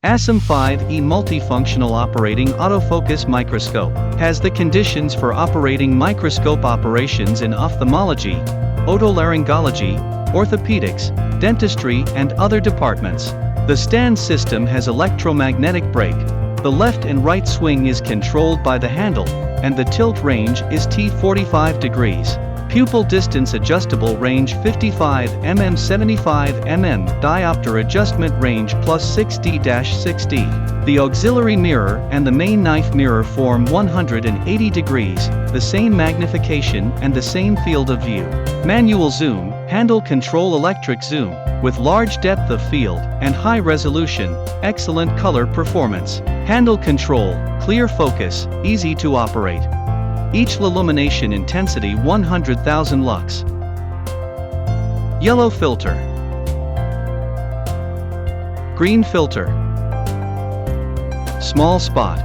ASOM-5E multifunctional operating autofocus microscope has the conditions for operating microscope operations in ophthalmology, otolaryngology, orthopedics, dentistry and other departments. The stand system has electromagnetic brake. The left and right swing is controlled by the handle, and the tilt range is T45 degrees. Pupil distance adjustable range 55 mm 75 mm diopter adjustment range plus 6D-6D. The auxiliary mirror and the main knife mirror form 180 degrees, the same magnification and the same field of view. Manual zoom, handle control electric zoom, with large depth of field and high resolution, excellent color performance. Handle control, clear focus, easy to operate. Each illumination intensity 100,000 lux. Yellow filter. Green filter. Small spot.